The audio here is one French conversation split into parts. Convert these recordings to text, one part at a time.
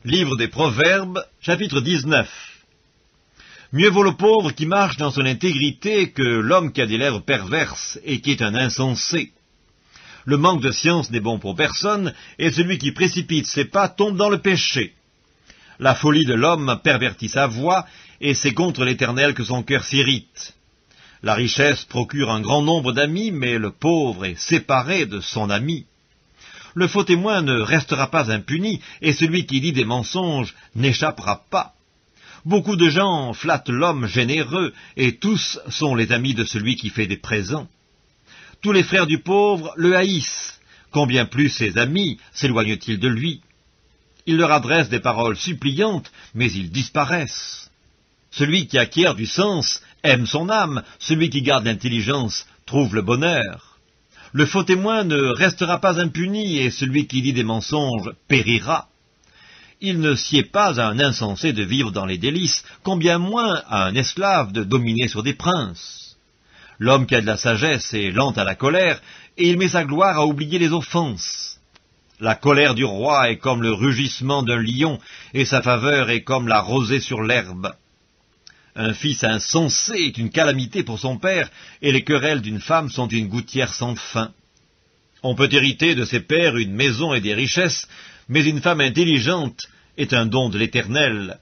Livre des Proverbes, chapitre 19. Mieux vaut le pauvre qui marche dans son intégrité que l'homme qui a des lèvres perverses et qui est un insensé. Le manque de science n'est bon pour personne, et celui qui précipite ses pas tombe dans le péché. La folie de l'homme pervertit sa voix, et c'est contre l'Éternel que son cœur s'irrite. La richesse procure un grand nombre d'amis, mais le pauvre est séparé de son ami. Le faux témoin ne restera pas impuni, et celui qui dit des mensonges n'échappera pas. Beaucoup de gens flattent l'homme généreux, et tous sont les amis de celui qui fait des présents. Tous les frères du pauvre le haïssent, combien plus ses amis s'éloignent-ils de lui. Il leur adresse des paroles suppliantes, mais ils disparaissent. Celui qui acquiert du sens aime son âme, celui qui garde l'intelligence trouve le bonheur. Le faux témoin ne restera pas impuni, et celui qui dit des mensonges périra. Il ne sied pas à un insensé de vivre dans les délices, combien moins à un esclave de dominer sur des princes. L'homme qui a de la sagesse est lent à la colère, et il met sa gloire à oublier les offenses. La colère du roi est comme le rugissement d'un lion, et sa faveur est comme la rosée sur l'herbe. Un fils insensé est une calamité pour son père, et les querelles d'une femme sont une gouttière sans fin. On peut hériter de ses pères une maison et des richesses, mais une femme intelligente est un don de l'Éternel.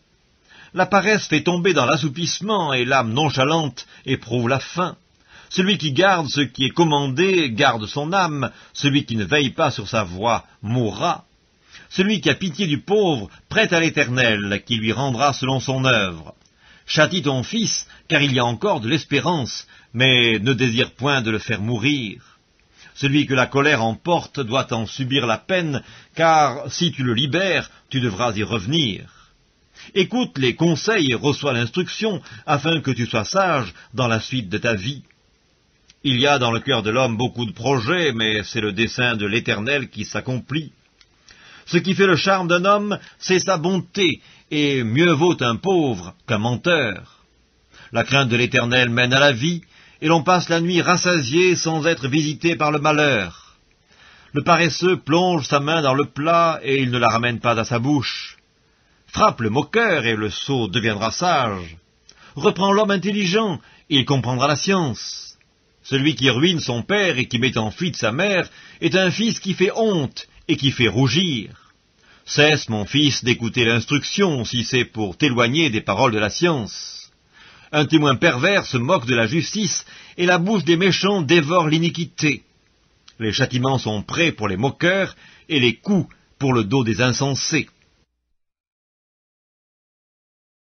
La paresse fait tomber dans l'assoupissement, et l'âme nonchalante éprouve la faim. Celui qui garde ce qui est commandé garde son âme, celui qui ne veille pas sur sa voie mourra. Celui qui a pitié du pauvre prête à l'Éternel, qui lui rendra selon son œuvre. Châtie ton fils, car il y a encore de l'espérance, mais ne désire point de le faire mourir. Celui que la colère emporte doit en subir la peine, car si tu le libères, tu devras y revenir. Écoute les conseils et reçois l'instruction, afin que tu sois sage dans la suite de ta vie. Il y a dans le cœur de l'homme beaucoup de projets, mais c'est le dessein de l'Éternel qui s'accomplit. Ce qui fait le charme d'un homme, c'est sa bonté, et mieux vaut un pauvre qu'un menteur. La crainte de l'Éternel mène à la vie, et l'on passe la nuit rassasié sans être visité par le malheur. Le paresseux plonge sa main dans le plat, et il ne la ramène pas à sa bouche. Frappe le moqueur, et le sot deviendra sage. Reprends l'homme intelligent, et il comprendra la science. Celui qui ruine son père et qui met en fuite sa mère est un fils qui fait honte et qui fait rougir. Cesse, mon fils, d'écouter l'instruction, si c'est pour t'éloigner des paroles de la science. Un témoin pervers se moque de la justice, et la bouche des méchants dévore l'iniquité. Les châtiments sont prêts pour les moqueurs, et les coups pour le dos des insensés.